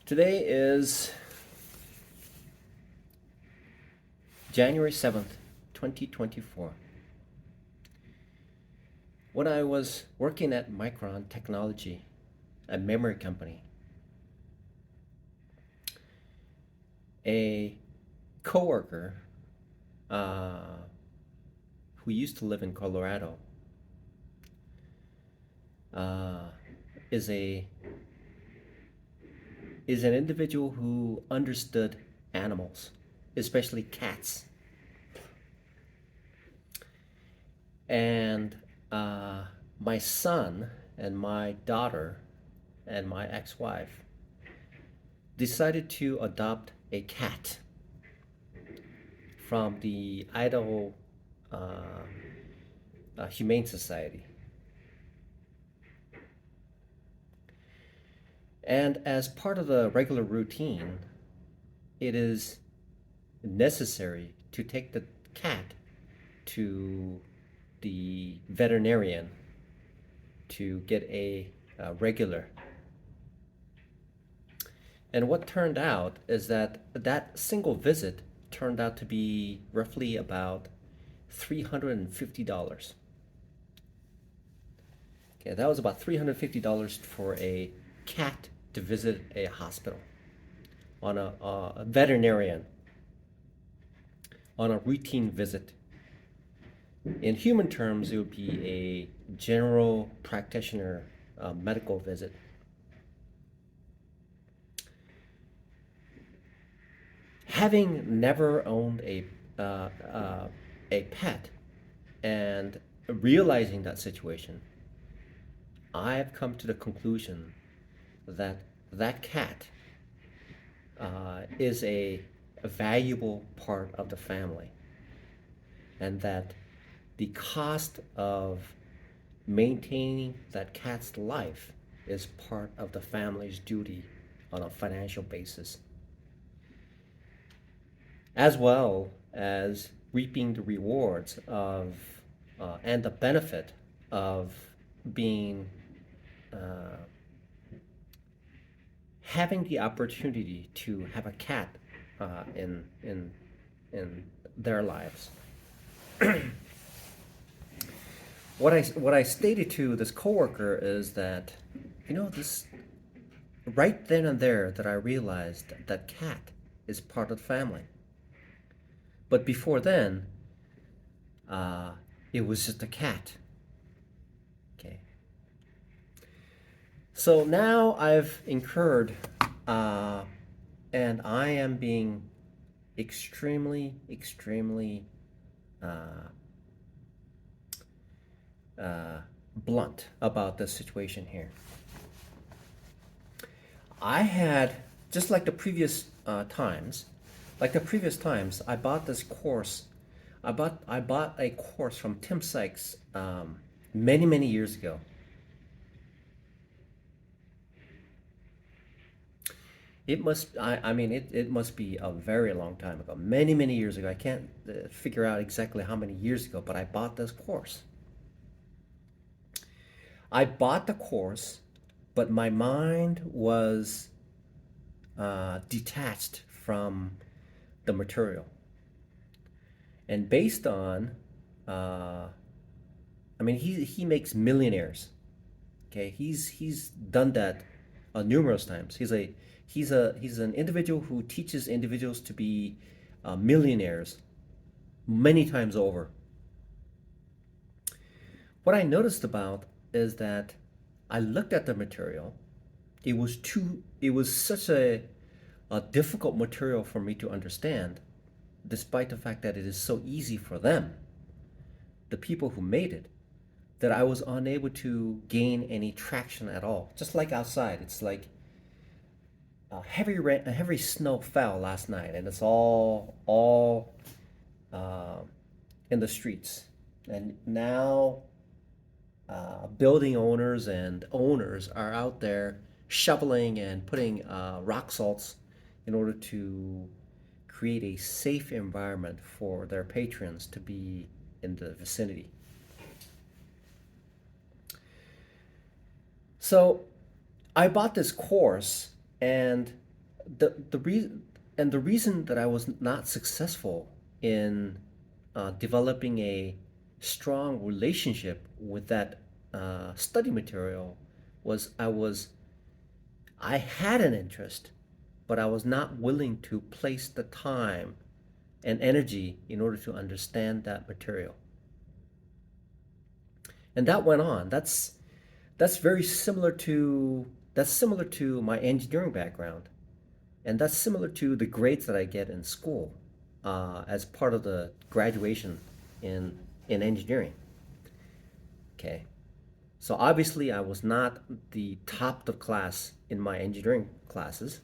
Today is January 7th, 2024. When I was working at Micron Technology, a memory company, a coworker who used to live in Colorado uh, is a is an individual who understood animals, especially cats. And my son and my daughter and my ex-wife decided to adopt a cat from the Idaho Humane Society. And as part of the regular routine, it is necessary to take the cat to the veterinarian to get a regular. And what turned out is that that single visit turned out to be roughly about $350. Okay, that was about $350 for a cat to visit a hospital on a veterinarian on a routine visit. In human terms, it would be a general practitioner medical visit. Having never owned a pet and realizing that situation, I've come to the conclusion that that cat is a valuable part of the family, and that the cost of maintaining that cat's life is part of the family's duty on a financial basis, as well as reaping the rewards of and the benefit of being having the opportunity to have a cat in their lives. What I stated to this coworker is that, this right then and there that I realized that cat is part of the family. But before then, it was just a cat. Okay. So now I've incurred, and I am being extremely, extremely blunt about the situation here. I had, just like the previous times, I bought this course. I bought a course from Tim Sykes many, many years ago. It must be a very long time ago, many, many years ago. I can't figure out exactly how many years ago, but I bought this course. I bought the course, but my mind was detached from the material. And based on, he makes millionaires. Okay, he's done that numerous times. He's an individual who teaches individuals to be millionaires many times over. What I noticed about is that I looked at the material. It was such a difficult material for me to understand, despite the fact that it is so easy for them, the people who made it, that I was unable to gain any traction at all. Just like outside, it's like heavy snow fell last night, and it's all in the streets. And now building owners and owners are out there shoveling and putting rock salts in order to create a safe environment for their patrons to be in the vicinity. So I bought this course, and the reason and the reason that I was not successful in developing a strong relationship with that study material was I had an interest, but I was not willing to place the time and energy in order to understand that material. And that went on. That's very similar to that's similar to my engineering background, and that's similar to the grades that I get in school as part of the graduation in engineering. Okay, so obviously I was not the top of the class in my engineering classes.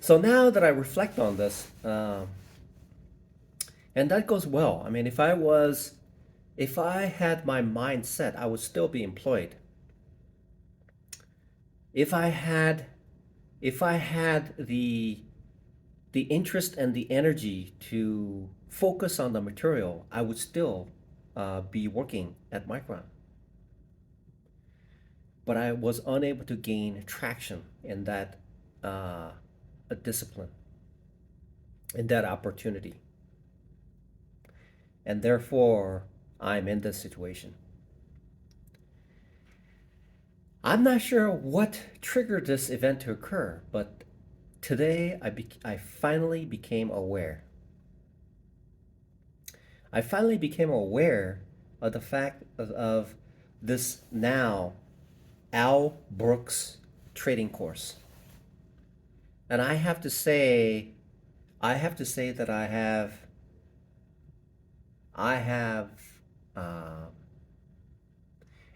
So now that I reflect on this, and that goes well. I mean, if I had my mind set, I would still be employed. If I had, if I had the interest and the energy to focus on the material, I would still be working at Micron. But I was unable to gain traction in that discipline, in that opportunity. And therefore, I'm in this situation. I'm not sure what triggered this event to occur, but today I finally became aware. I finally became aware of the fact of this now Al Brooks trading course. And I have to say that I have, uh,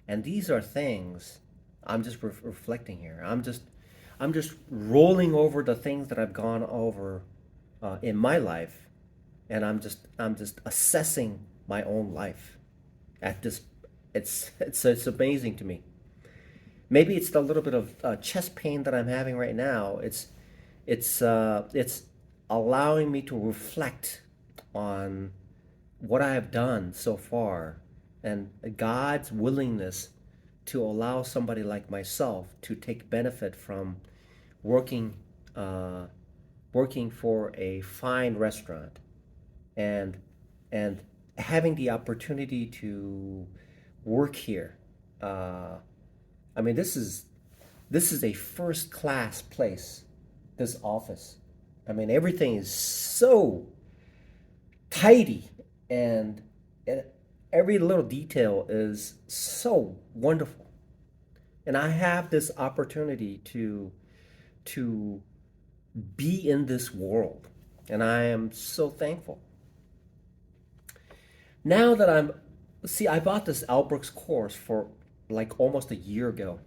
and these are things I'm just reflecting here. I'm just rolling over the things that I've gone over in my life, and I'm just assessing my own life. At this, it's amazing to me. Maybe it's the little bit of chest pain that I'm having right now. It's allowing me to reflect on what I have done so far and God's willingness to allow somebody like myself to take benefit from working uh, working for a fine restaurant and and having the opportunity to work here. Uh, I mean, this is a first class place. This office. I mean, everything is so tidy and, and every little detail is so wonderful. And I have this opportunity to be in this world, and I am so thankful. Now that I'm see, I bought this Albrecht's course for like almost a year ago.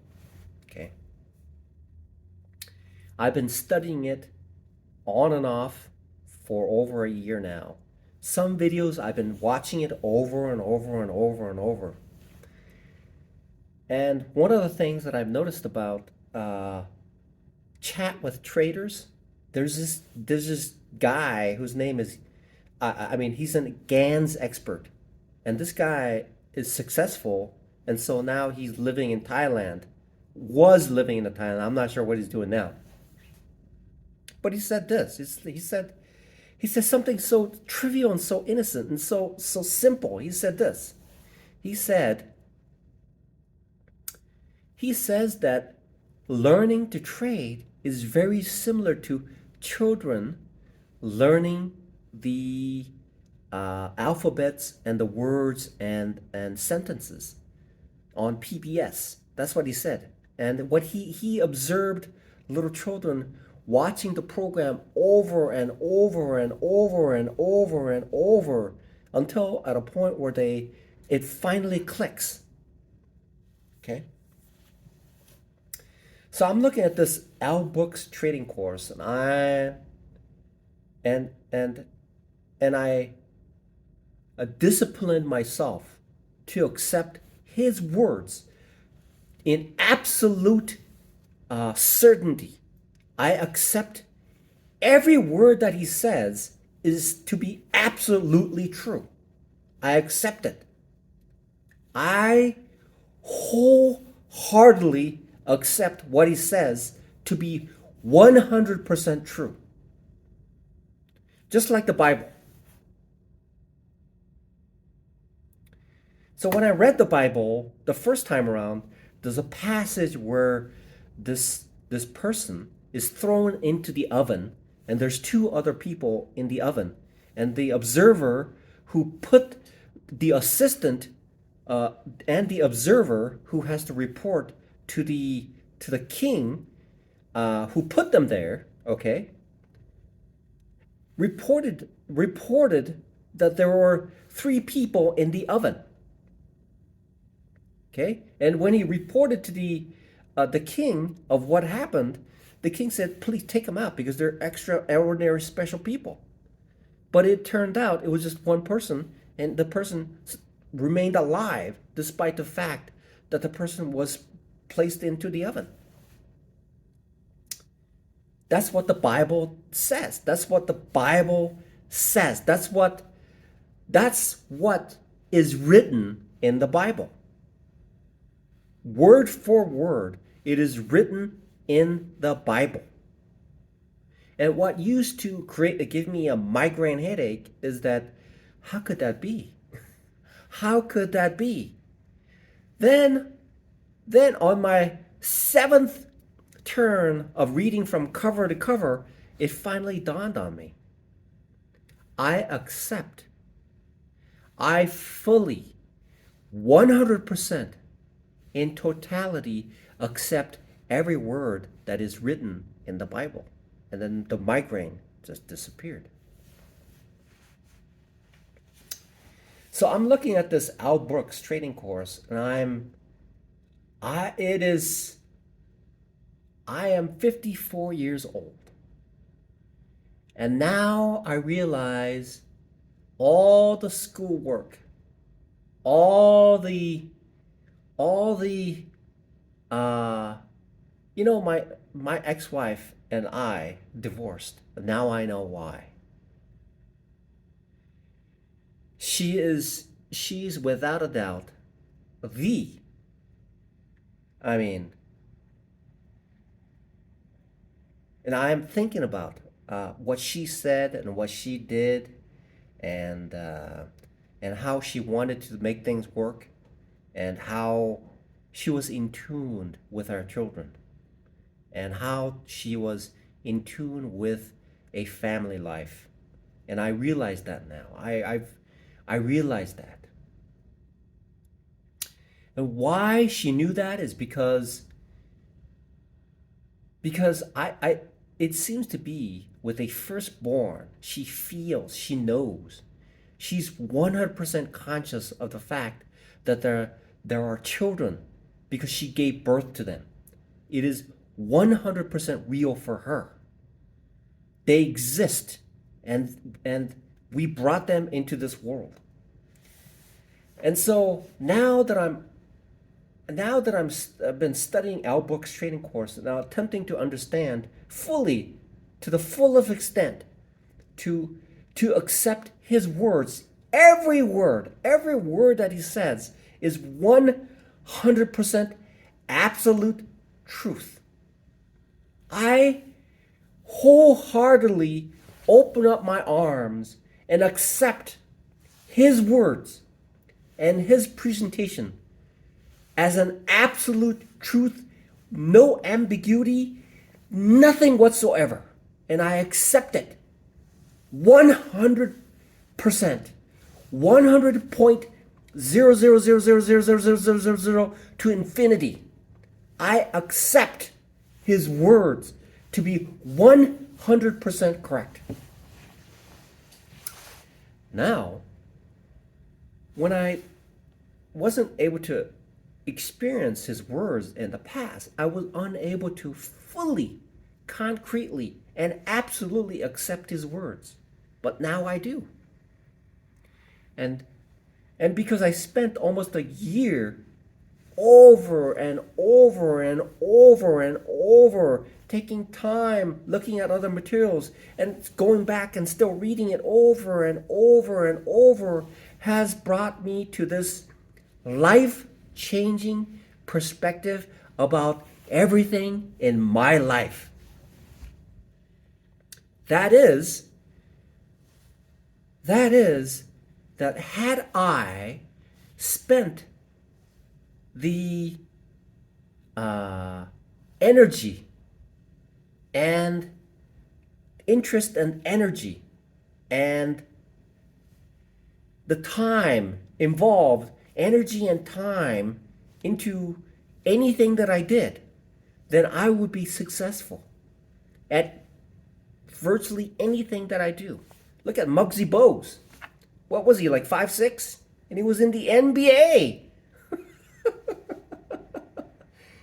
Okay, I've been studying it on and off for over a year now. Some videos I've been watching it over and over and over and over. And one of the things that I've noticed about chat with traders, there's this guy whose name is I mean he's a GANs expert, and this guy is successful, and so now he's living in Thailand. Was living in Thailand. I'm not sure what he's doing now. But he said this. He said something so trivial and so innocent and so simple. He said this. He said he says that learning to trade is very similar to children learning the alphabets and the words and sentences on PBS. That's what he said. And what he observed little children watching the program over and over and over and over and over until at a point where it finally clicks. Okay? So I'm looking at this Al Brooks trading course, and and and I disciplined myself to accept his words in absolute certainty. I accept every word that he says is to be absolutely true. I accept it. I wholeheartedly accept what he says to be 100% true. Just like the Bible. So when I read the Bible the first time around, there's a passage where this person is thrown into the oven, and there's two other people in the oven, and the observer who put the assistant and the observer who has to report to the king who put them there, okay, reported that there were three people in the oven. Okay, and when he reported to the king of what happened, the king said, "Please take them out because they're extraordinary, special people." But it turned out it was just one person, and the person remained alive despite the fact that the person was placed into the oven. That's what the Bible says. That's what the Bible says. That's what is written in the Bible. Word for word, it is written in the Bible. And what used to give me a migraine headache is that, how could that be? How could that be? Then on my seventh turn of reading from cover to cover, it finally dawned on me. I fully, 100%, in totality, accept every word that is written in the Bible. And then the migraine just disappeared. So I'm looking at this Al Brooks trading course, and I am 54 years old. And now I realize all the schoolwork, all the my ex-wife and I divorced. Now I know why. She's without a doubt and I'm thinking about what she said and what she did, and how she wanted to make things work, and how she was in tune with our children, and how she was in tune with a family life. And I realize that now. I realize that. And why she knew that is because I it seems to be with a firstborn, she feels, she knows. She's 100% conscious of the fact that there are children because she gave birth to them. It is 100% real for her. They exist, and we brought them into this world. And so now that I've been studying Al Brooks' trading course, now attempting to understand fully, to the fullest extent, to accept his words, every word that he says is 100% absolute truth. I wholeheartedly open up my arms and accept his words and his presentation as an absolute truth, no ambiguity, nothing whatsoever. And I accept it 100%, 100.000000000 to infinity. I accept his words to be 100% correct. Now, when I wasn't able to experience his words in the past, I was unable to fully, concretely, and absolutely accept his words. But now I do. And because I spent almost a year over and over and over and over, taking time looking at other materials and going back and still reading it over and over and over, has brought me to this life changing perspective about everything in my life. That is that had I spent the energy and interest and energy and the time involved, energy and time into anything that I did, then I would be successful at virtually anything that I do. Look at Muggsy Bogues. What was he, like 5'6"? And he was in the NBA.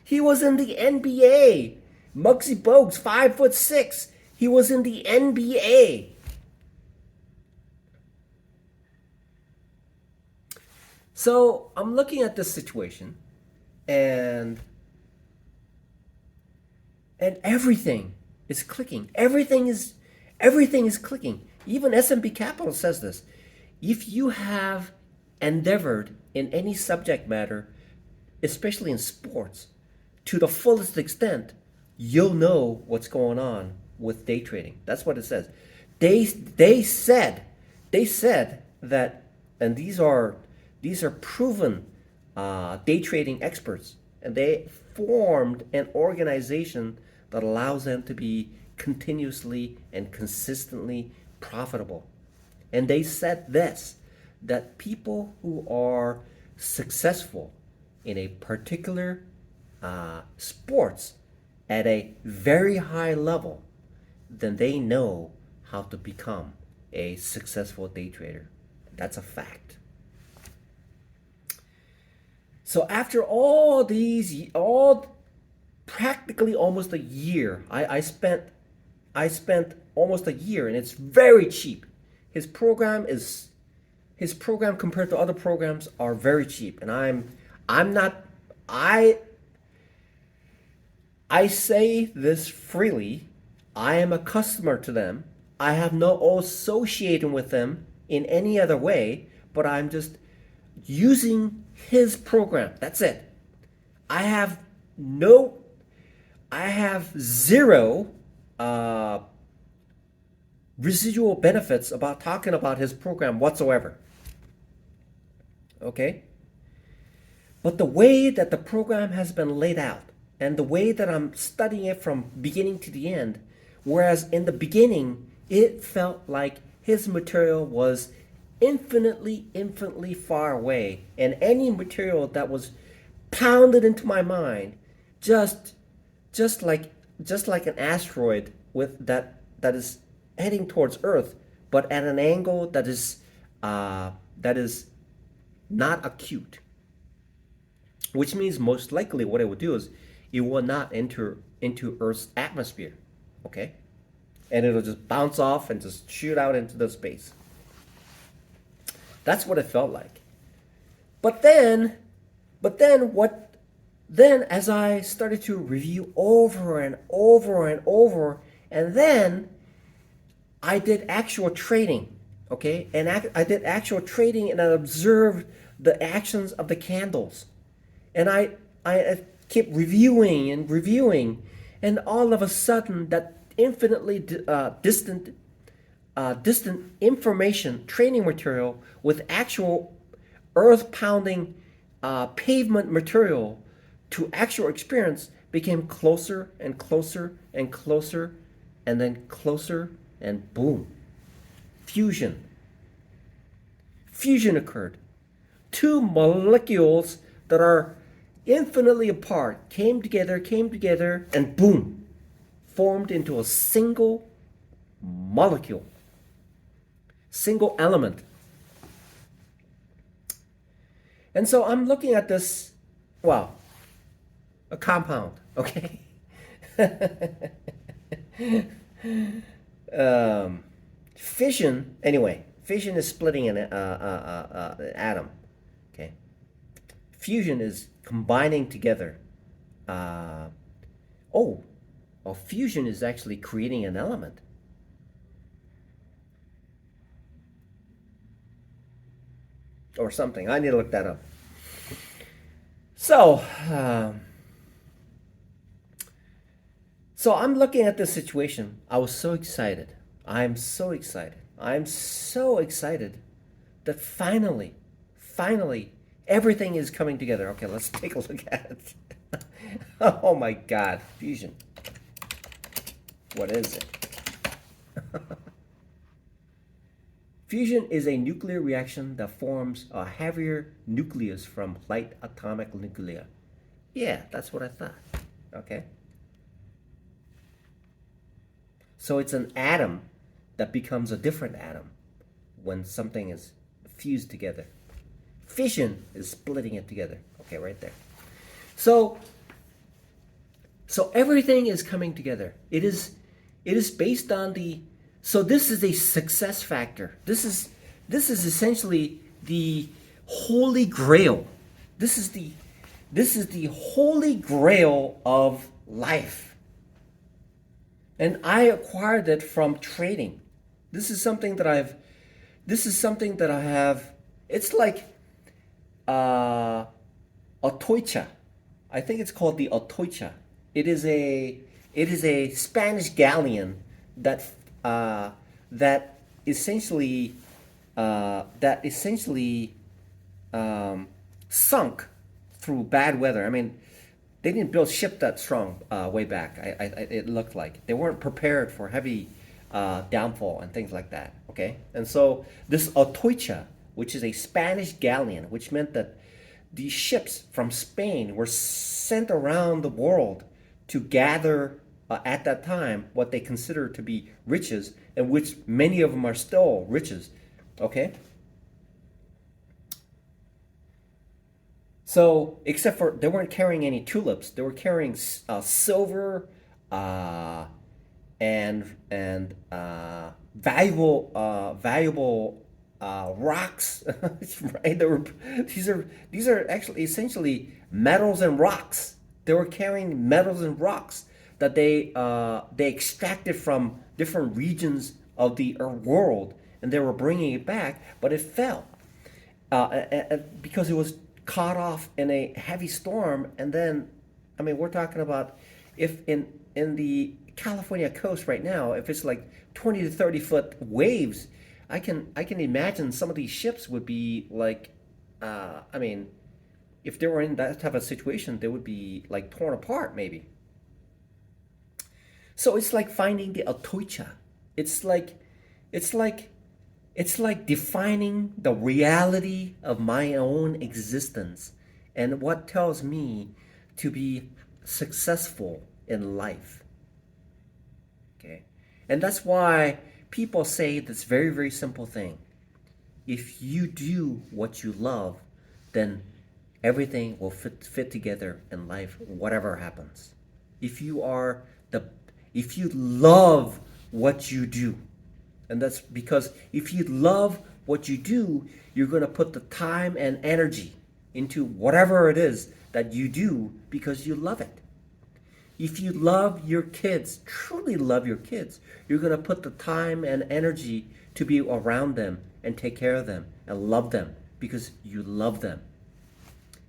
He was in the NBA. Muggsy Bogues, 5'6". He was in the NBA. So I'm looking at this situation, and everything is clicking. Everything is clicking. Even S&P Capital says this. If you have endeavored in any subject matter, especially in sports, to the fullest extent, you'll know what's going on with day trading. That's what it says. They said that, and these are proven day trading experts, and they formed an organization that allows them to be continuously and consistently profitable. And they said this, that people who are successful in a particular sports at a very high level, then they know how to become a successful day trader. That's a fact. So after practically almost a year, I spent almost a year, and it's very cheap. His program compared to other programs are very cheap, and I say this freely. I am a customer to them. I have no association with them in any other way, but I'm just using his program. That's it. I have zero residual benefits about talking about his program whatsoever. Okay? But the way that the program has been laid out, and the way that I'm studying it from beginning to the end, whereas in the beginning, it felt like his material was infinitely far away, and any material that was pounded into my mind, just like an asteroid with that is heading towards Earth, but at an angle that is not acute. Which means most likely what it would do is it will not enter into Earth's atmosphere, okay? And it'll just bounce off and just shoot out into the space. That's what it felt like. But then as I started to review over and over, and then I did actual trading, okay? And I did actual trading, and I observed the actions of the candles. And I kept reviewing, and all of a sudden that infinitely distant information, training material with actual earth-pounding pavement material to actual experience became closer and closer and closer, and then closer, and boom, fusion occurred. Two molecules that are infinitely apart came together, and boom, formed into a single molecule, single element. And so I'm looking at this, wow, a compound, okay? Fission, anyway, fission is splitting an atom, okay? Fusion is combining together. Fusion is actually creating an element. Or something. I need to look that up. So, um, so I'm looking at this situation. I was so excited. I'm so excited. I'm so excited that finally, everything is coming together. Okay, let's take a look at it. Oh my God, fusion. What is it? Fusion is a nuclear reaction that forms a heavier nucleus from light atomic nuclei. Yeah, that's what I thought. Okay. So it's an atom that becomes a different atom when something is fused together. Fission is splitting it together. Okay, right there. So so everything is coming together. It is based on the so this is a success factor. This is essentially the holy grail. This is the holy grail of life. And I acquired it from trading. This is something that I've this is something that I have it's like uh Atoicha. I think it's called the Atoicha. It is a Spanish galleon that uh, that essentially that essentially sunk through bad weather. I mean, they didn't build ship that strong way back. It looked like they weren't prepared for heavy downfall and things like that. Okay, and so this Atoicha, which is a Spanish galleon, which meant that these ships from Spain were sent around the world to gather at that time what they consider to be riches, and which many of them are still riches. Okay, so except for they weren't carrying any tulips, they were carrying silver, uh, and valuable rocks, right? These are actually essentially metals and rocks. They were carrying metals and rocks that they extracted from different regions of the world, and they were bringing it back, but it fell because it was caught off in a heavy storm. And then, I mean, we're talking about if in the California coast right now, if it's like 20 to 30 foot waves, I can imagine some of these ships would be like, I mean, if they were in that type of situation, they would be like torn apart maybe. So it's like finding the Atoicha. It's like it's like it's like defining the reality of my own existence and what tells me to be successful in life. Okay? And that's why people say this very, very simple thing. If you do what you love, then everything will fit together in life, whatever happens. If you are the if you love what you do, and that's because if you love what you do, you're going to put the time and energy into whatever it is that you do because you love it. If you love your kids, truly love your kids, you're going to put the time and energy to be around them and take care of them and love them because you love them.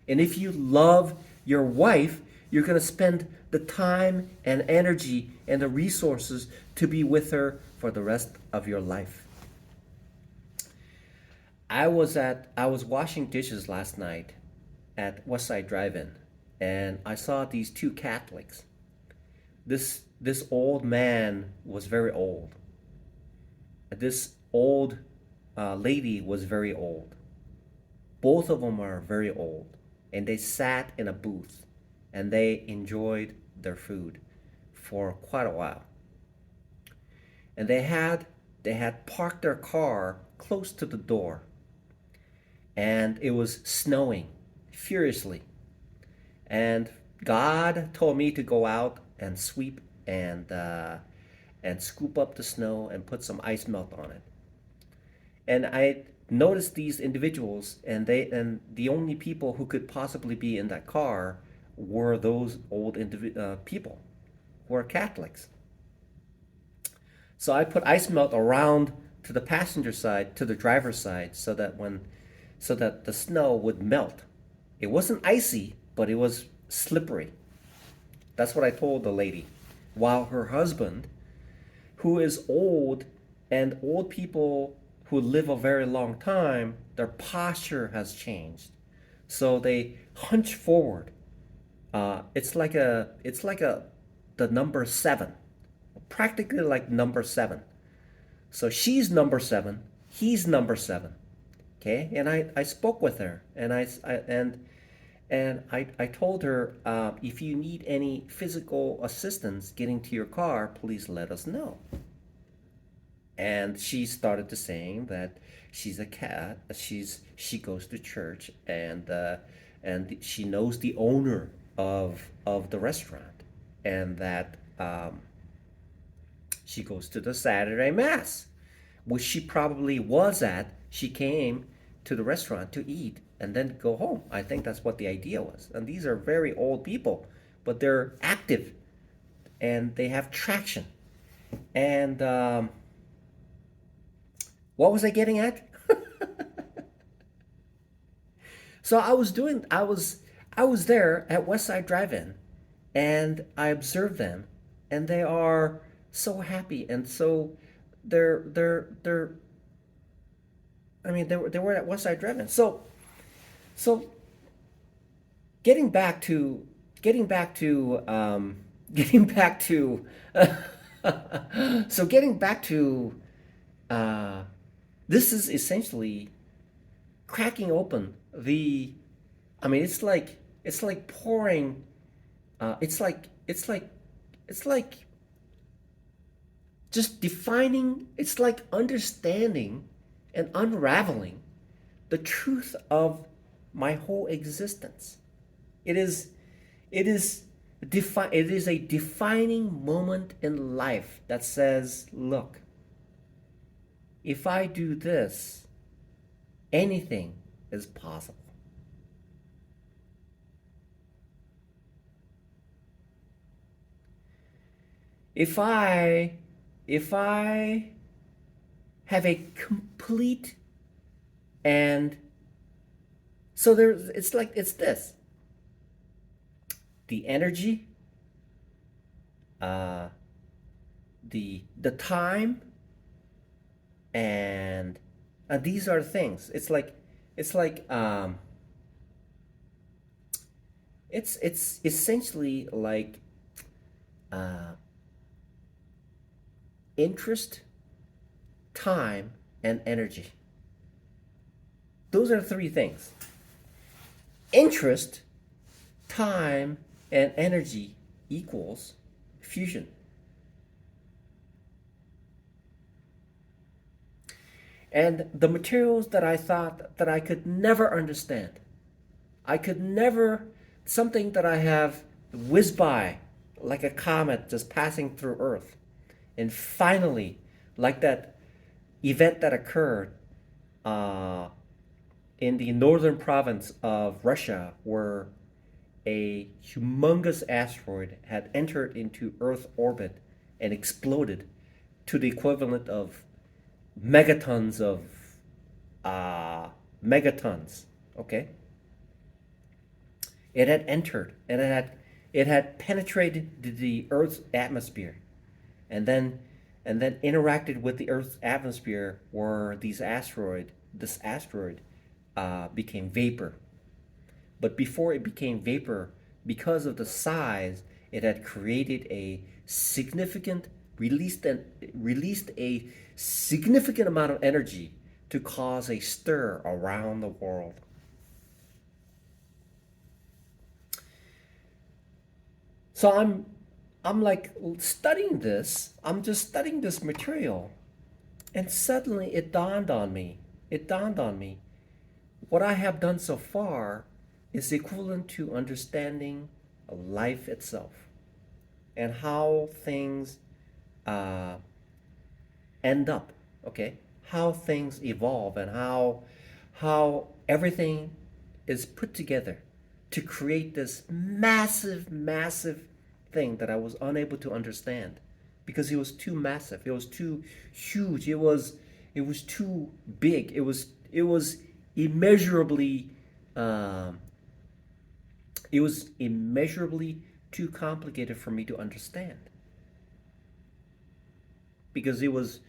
And if you love your wife, you're going to spend the time and energy and the resources to be with her for the rest of your life. I was washing dishes last night at Westside Drive-In, and I saw these two Catholics. This old man was very old. This old lady was very old. Both of them are very old, and they sat in a booth and they enjoyed their food for quite a while. And they had parked their car close to the door, and it was snowing furiously. And God told me to go out and sweep and scoop up the snow and put some ice melt on it. And I noticed these individuals, and the only people who could possibly be in that car were those old people who are Catholics. So I put ice melt around to the passenger side, to the driver's side, so that the snow would melt. It wasn't icy, but it was slippery. That's what I told the lady. While her husband, who is old, and old people who live a very long time, their posture has changed. So they hunch forward. It's like the number seven, practically like number seven. So she's number seven, he's number seven. Okay, and I spoke with her, and I told her, if you need any physical assistance getting to your car, please let us know. And she started to saying that she's a cat. She goes to church, and she knows the owner of the restaurant, and that she goes to the Saturday mass, which she probably was at. She came to the restaurant to eat and then go home. I think that's what the idea was. And these are very old people, but they're active and they have traction. And what was I getting at? So I was there at West Side Drive-In, and I observed them, and they are so happy, and so they're I mean they were at West Side Drive-In. So getting back to so getting back to uh, this is essentially cracking open the. I mean, it's like pouring. It's like just defining. It's like understanding and unraveling the truth of my whole existence. It is it is it is a defining moment in life that says, look, if I do this, anything is possible. If I if I have a complete and so there's it's like it's this the energy, uh the time, and these are things. It's like it's essentially like uh interest, time, and energy. Those are three things. Interest, time, and energy equals fusion. And the materials that I thought that I could never understand, I could never, something that I have whizzed by like a comet just passing through Earth. And finally, like that event that occurred uh, in the northern province of Russia, where a humongous asteroid had entered into Earth orbit and exploded to the equivalent of megatons of uh, megatons. Okay, it had entered and it had penetrated the Earth's atmosphere, and then interacted with the Earth's atmosphere, where this asteroid became vapor. But before it became vapor, because of the size, it had created a significant released a significant amount of energy to cause a stir around the world. So I'm like studying this. I'm just studying this material, and suddenly it dawned on me. It dawned on me. What I have done so far is equivalent to understanding life itself and how things uh, end up. Okay, how things evolve, and how everything is put together to create this massive, massive thing that I was unable to understand because it was too massive. It was too huge. It was too big. It was immeasurably um, It was immeasurably too complicated for me to understand because it was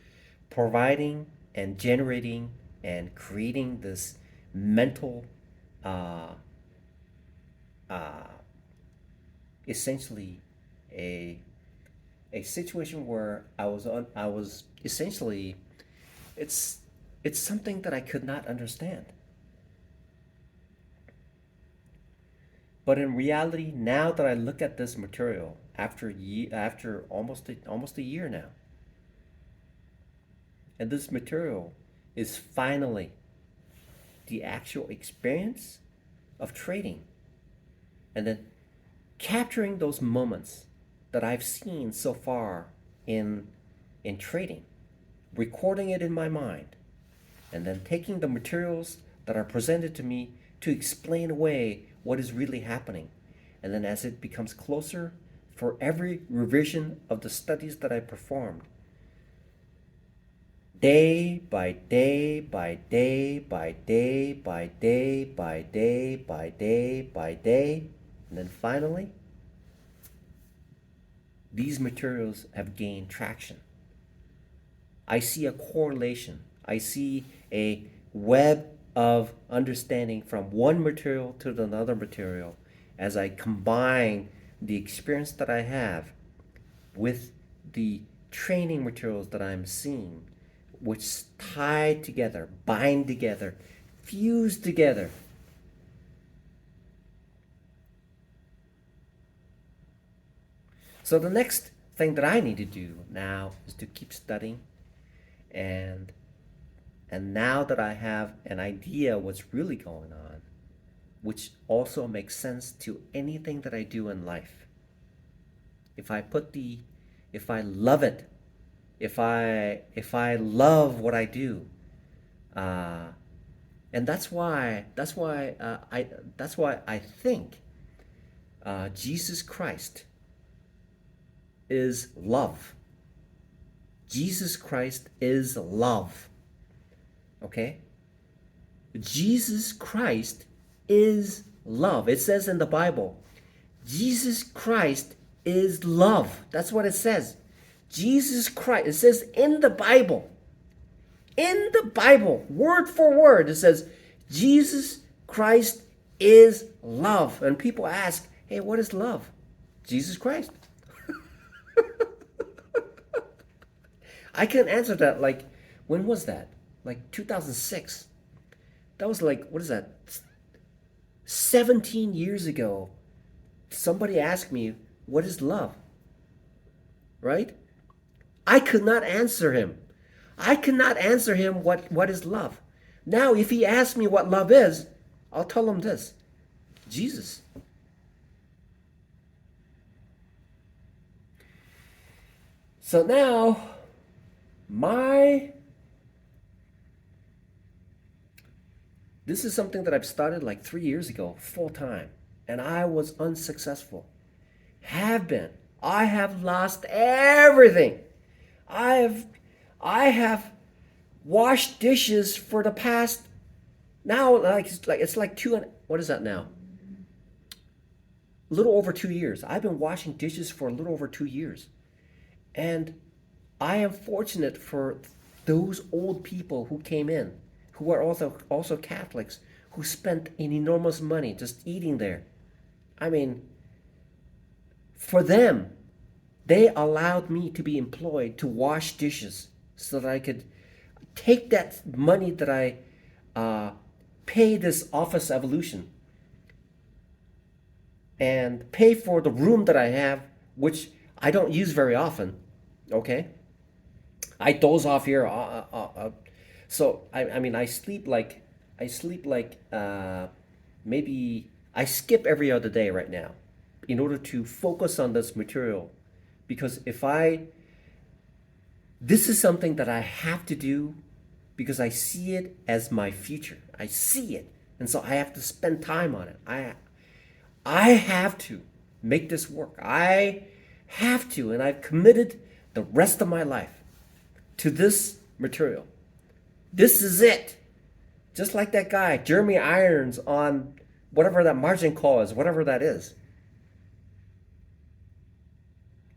providing and generating and creating this mental, uh, uh, essentially a a situation where I was essentially it's it's something that I could not understand. But in reality, now that I look at this material after almost a year now, and this material is finally the actual experience of trading, and then capturing those moments that I've seen so far in trading, recording it in my mind, and then taking the materials that are presented to me to explain away what is really happening. And then as it becomes closer, for every revision of the studies that I performed, day by day by day by day by day by day by day by day, and then finally, these materials have gained traction. I see a correlation. I see a web of understanding from one material to another material as I combine the experience that I have with the training materials that I'm seeing, which tie together, bind together, fuse together. So the next thing that I need to do now is to keep studying, and now that I have an idea what's really going on, which also makes sense to anything that I do in life. If I love it, if I love what I do, uh, and that's why I think Jesus Christ is love. Jesus Christ is love. Okay? Jesus Christ is love. It says in the Bible, Jesus Christ is love. That's what it says. Jesus Christ. It says in the Bible. In the Bible, word for word, it says, Jesus Christ is love. And people ask, hey, what is love? Jesus Christ. I can answer that like, when was that? Like 2006. That was like, what is that? 17 years ago. Somebody asked me, what is love? Right? I could not answer him. I cannot answer him what is love. Now, if he asks me what love is, I'll tell him this: Jesus. So now, this is something that I've started like 3 years ago, full time, and I was unsuccessful. Have been. I have lost everything. I have washed dishes for the past now it's like what is that now? A little over 2 years. I've been washing dishes for a little over 2 years. And I am fortunate for those old people who came in, who are also Catholics, who spent an enormous money just eating there. I mean, for them, they allowed me to be employed to wash dishes so that I could take that money that I pay this Office Evolution and pay for the room that I have, which I don't use very often. Okay, I doze off here. So I mean, I sleep like maybe I skip every other day right now, in order to focus on this material, because this is something that I have to do because I see it as my future. I see it, and so I have to spend time on it. I have to make this work. I have to, and I've committed the rest of my life to this material. This is it. Just like that guy, Jeremy Irons, on whatever that margin call is, whatever that is,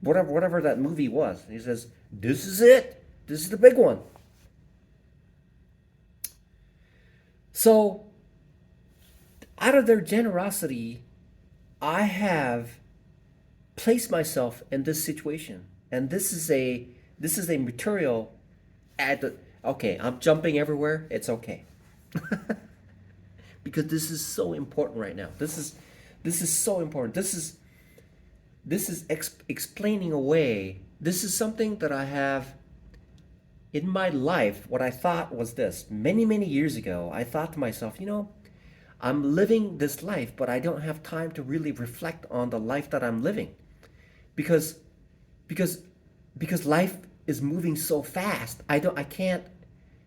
whatever that movie was. He says, "This is it. This is the big one." So, out of their generosity, I have placed myself in this situation, and this is a material at the okay. I'm jumping everywhere. It's okay. Because this is so important right now. This is so important. This is explaining away. This is something that I have in my life. What I thought was this many years ago. I thought to myself, I'm living this life, but I don't have time to really reflect on the life that I'm living, because because because life is moving so fast. I can't.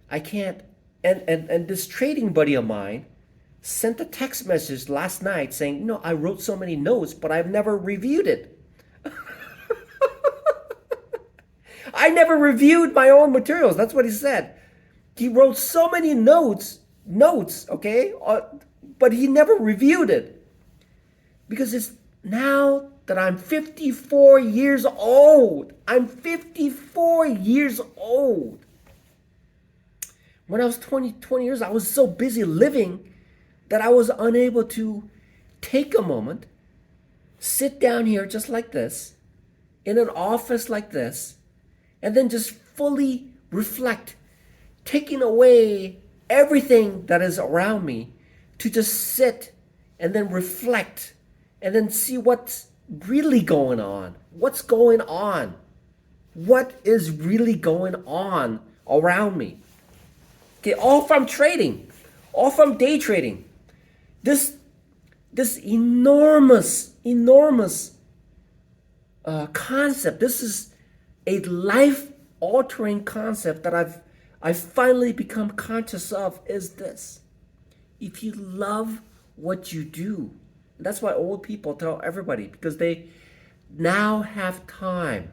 And this trading buddy of mine sent a text message last night saying, I wrote so many notes, but I've never reviewed it. I never reviewed my own materials. That's what he said. He wrote so many notes, okay? But he never reviewed it. Because it's now that I'm 54 years old. I'm 54 years old. When I was 20 years, I was so busy living that I was unable to take a moment, sit down here just like this, in an office like this, and then just fully reflect, taking away everything that is around me, to just sit and then reflect and then see what's really going on. What's going on? What is really going on around me? Okay, all from trading, all from day trading. This enormous concept. This is a life-altering concept that I've finally become conscious of. Is this: if you love what you do, that's why old people tell everybody, because they now have time.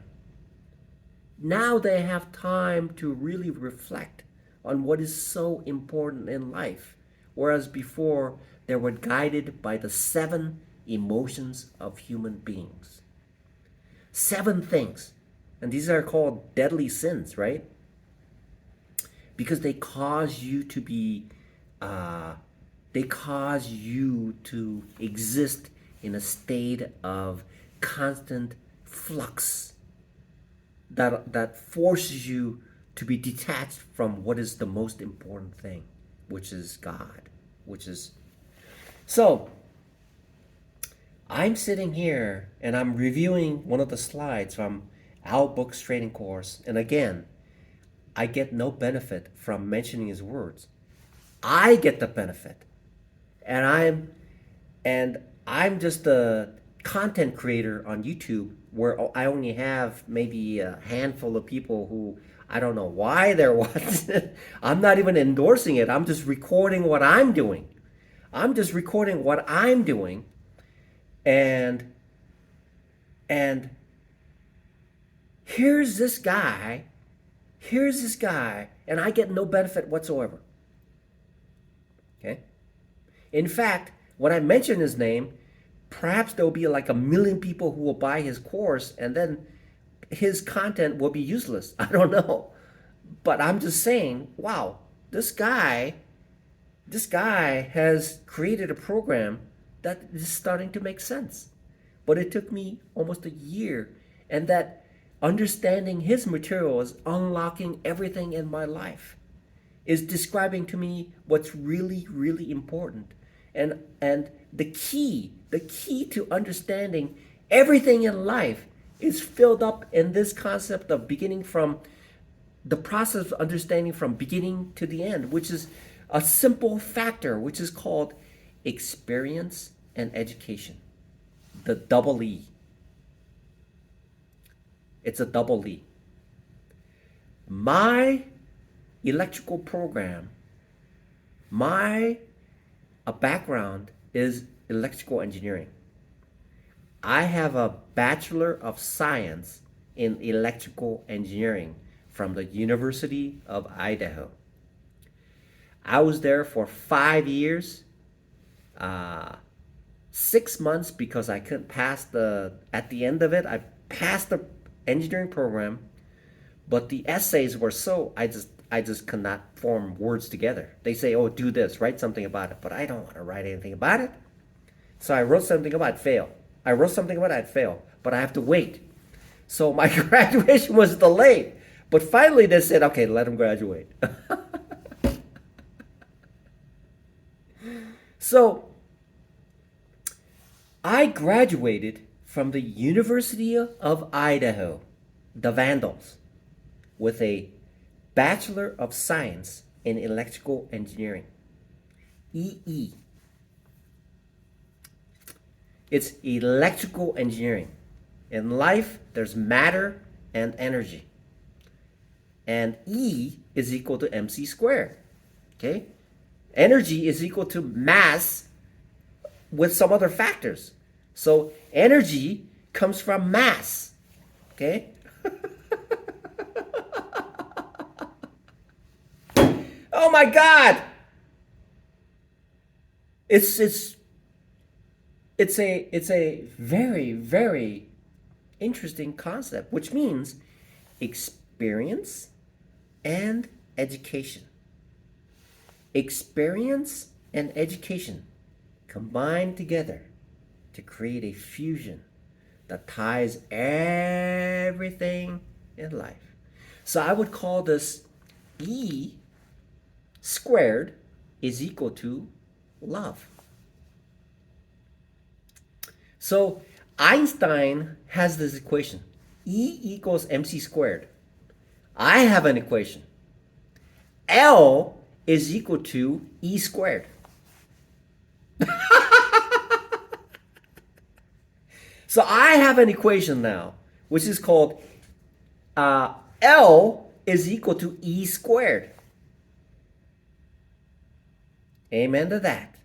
Now they have time to really reflect on what is so important in life, whereas before they were guided by the 7 emotions of human beings. 7 things. And these are called deadly sins, right? Because they cause you to be, they cause you to exist in a state of constant flux that forces you to be detached from what is the most important thing, which is God, so I'm sitting here and I'm reviewing one of the slides from Al Book's trading course, and again, I get no benefit from mentioning his words. I get the benefit, and I'm just a content creator on YouTube, where I only have maybe a handful of people who, I don't know why they're watching. I'm not even endorsing it. I'm just recording what I'm doing. And here's this guy, and I get no benefit whatsoever. Okay? In fact, when I mention his name, perhaps there'll be like 1 million people who will buy his course, and then his content will be useless. I don't know. But I'm just saying, wow, this guy has created a program that is starting to make sense. But it took me almost a year, and that understanding his material is unlocking everything in my life, is describing to me what's really, really important. And the key to understanding everything in life is filled up in this concept of beginning from the process of understanding from beginning to the end, which is a simple factor, which is called experience and education. The double E. It's a double E. My electrical program, my background is electrical engineering. I have a Bachelor of Science in Electrical Engineering from the University of Idaho. I was there for 5 years. 6 months because I couldn't pass at the end of it, I passed the engineering program, but the essays were I just could not form words together. They say, oh, do this, write something about it, but I don't want to write anything about it. So I wrote something about it, fail. I wrote something about it, I'd fail, but I have to wait. So my graduation was delayed. But finally they said, okay, let him graduate. So I graduated from the University of Idaho, the Vandals, with a Bachelor of Science in Electrical Engineering, EE. It's electrical engineering. In life, there's matter and energy. And E is equal to mc squared. Okay? Energy is equal to mass with some other factors. So energy comes from mass. Okay? Oh my God! It's a very, very interesting concept, which means experience and education. Experience and education combined together to create a fusion that ties everything in life. So I would call this E squared is equal to love. So Einstein has this equation, E equals mc squared. I have an equation, L is equal to E squared. So I have an equation now, which is called L is equal to E squared. Amen to that.